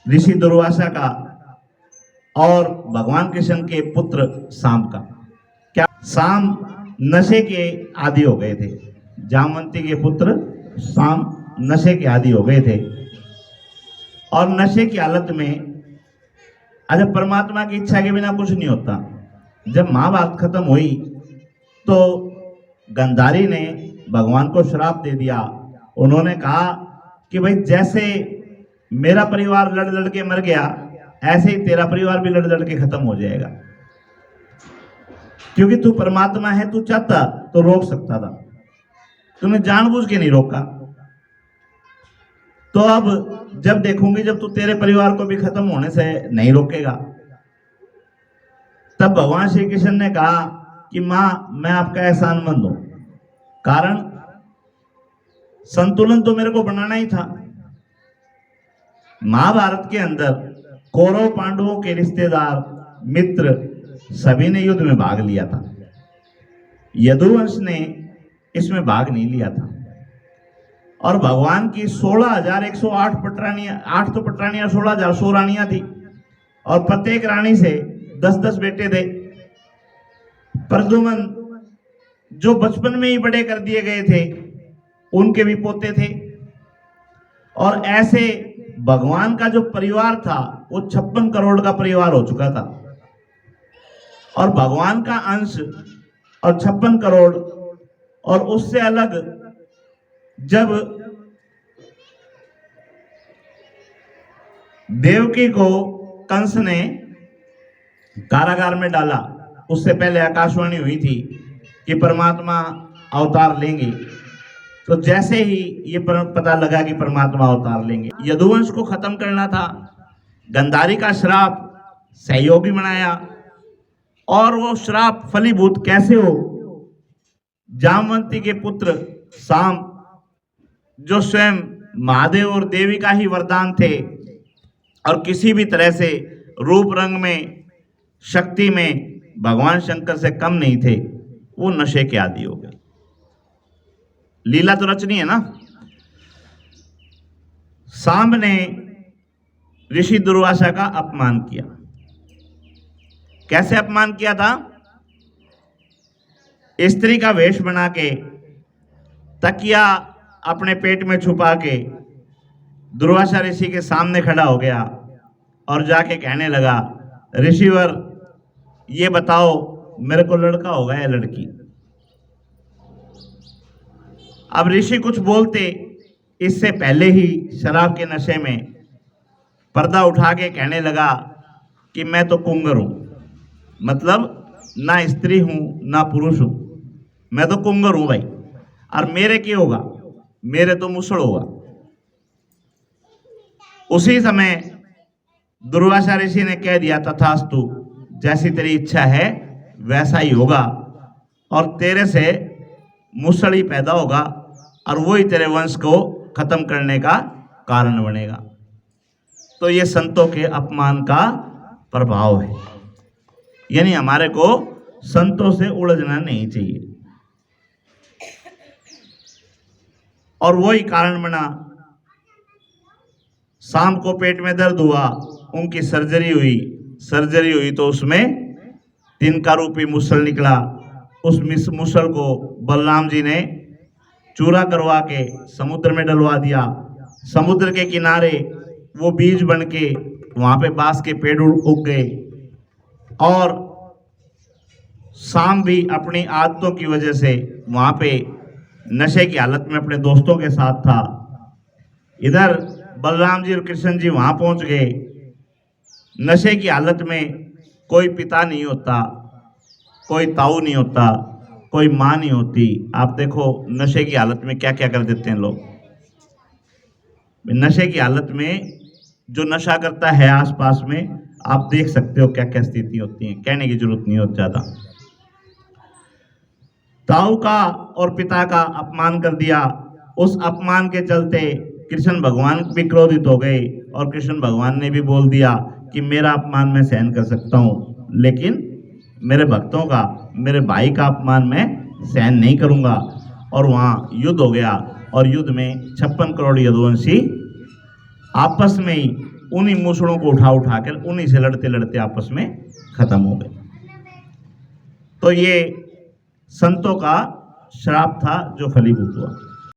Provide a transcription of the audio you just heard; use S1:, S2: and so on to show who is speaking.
S1: ऋषि दुर्वासा का और भगवान कृष्ण के पुत्र साम का। क्या साम नशे के आदी हो गए थे, जामवंती के पुत्र साम नशे के आदी हो गए थे और नशे की हालत में, अच्छा परमात्मा की इच्छा के बिना कुछ नहीं होता। जब महाभारत खत्म हुई तो गंधारी ने भगवान को श्राप दे दिया। उन्होंने कहा कि भाई जैसे मेरा परिवार लड़ लड़ के मर गया, ऐसे ही तेरा परिवार भी लड़ लड़ के खत्म हो जाएगा, क्योंकि तू परमात्मा है, तू चाहता तो रोक सकता था, तूने जानबूझ के नहीं रोका। तो अब जब देखूंगी जब तू तेरे परिवार को भी खत्म होने से नहीं रोकेगा। तब भगवान श्री कृष्ण ने कहा कि मां मैं आपका एहसानमंद हूं, कारण संतुलन तो मेरे को बनाना ही था। महाभारत के अंदर कौरव पांडवों के रिश्तेदार मित्र सभी ने युद्ध में भाग लिया था, यदुवंश ने इसमें भाग नहीं लिया था। और भगवान की 16,108 पटरानियां, 8 तो पटरानियां 16,100 रानियां थी और प्रत्येक रानी से 10-10 बेटे थे। प्रद्युम्न जो बचपन में ही बड़े कर दिए गए थे, उनके भी पोते थे। और ऐसे भगवान का जो परिवार था वो 56 करोड़ का परिवार हो चुका था। और भगवान का अंश और 56 करोड़, और उससे अलग जब देवकी को कंस ने कारागार में डाला, उससे पहले आकाशवाणी हुई थी कि परमात्मा अवतार लेंगे। तो जैसे ही ये पता लगा कि परमात्मा अवतार लेंगे, यदुवंश को खत्म करना था, गंधारी का श्राप सहयोगी बनाया। और वो श्राप फलीभूत कैसे हो? जामवंती के पुत्र साम, जो स्वयं महादेव और देवी का ही वरदान थे और किसी भी तरह से रूप रंग में, शक्ति में भगवान शंकर से कम नहीं थे, वो नशे के आदी हो गए। लीला तो रचनी है ना। सांब ने ऋषि दुर्वासा का अपमान किया। कैसे अपमान किया था? स्त्री का वेश बना के, तकिया अपने पेट में छुपा के दुर्वासा ऋषि के सामने खड़ा हो गया और जाके कहने लगा, ऋषिवर ये बताओ मेरे को लड़का होगा या लड़की? अब ऋषि कुछ बोलते इससे पहले ही शराब के नशे में पर्दा उठा के कहने लगा कि मैं तो कुंगर हूं, मतलब ना स्त्री हूं ना पुरुष हूं, मैं तो कुंगर हूं भाई। और मेरे क्या होगा? मेरे तो मुसड़ होगा। उसी समय दुर्वासा ऋषि ने कह दिया, तथास्तु, जैसी तेरी इच्छा है वैसा ही होगा, और तेरे से मुसड़ ही पैदा होगा और वही तेरे वंश को खत्म करने का कारण बनेगा। तो ये संतों के अपमान का प्रभाव है, यानी हमारे को संतों से उलझना नहीं चाहिए। और वही कारण बना। शाम को पेट में दर्द हुआ, उनकी सर्जरी हुई तो उसमें तिनका रूपी मुसल निकला। उस मुसल को बलराम जी ने चूरा करवा के समुद्र में डलवा दिया। समुद्र के किनारे वो बीज बन के वहां पे बांस के पेड़ उग गए। और शाम भी अपनी आदतों की वजह से वहां पे नशे की हालत में अपने दोस्तों के साथ था। इधर बलराम जी और कृष्ण जी वहां पहुंच गए। नशे की हालत में कोई पिता नहीं होता, कोई ताऊ नहीं होता, कोई माँ नहीं होती। आप देखो नशे की हालत में क्या क्या कर देते हैं लोग। नशे की हालत में जो नशा करता है आसपास में, आप देख सकते हो क्या क्या स्थिति होती है, कहने की जरूरत नहीं होती ज्यादा। ताऊ का और पिता का अपमान कर दिया। उस अपमान के चलते कृष्ण भगवान भी क्रोधित हो गए और कृष्ण भगवान ने भी बोल दिया कि मेरा अपमान मैं सहन कर सकता हूं, लेकिन मेरे भक्तों का, मेरे भाई का अपमान मैं सहन नहीं करूंगा। और वहां युद्ध हो गया और युद्ध में 56 करोड़ यदुवंशी आपस में ही उन्हीं मूसड़ों को उठा उठा कर उन्हीं से लड़ते लड़ते आपस में खत्म हो गए। तो ये संतों का श्राप था जो फलीभूत हुआ।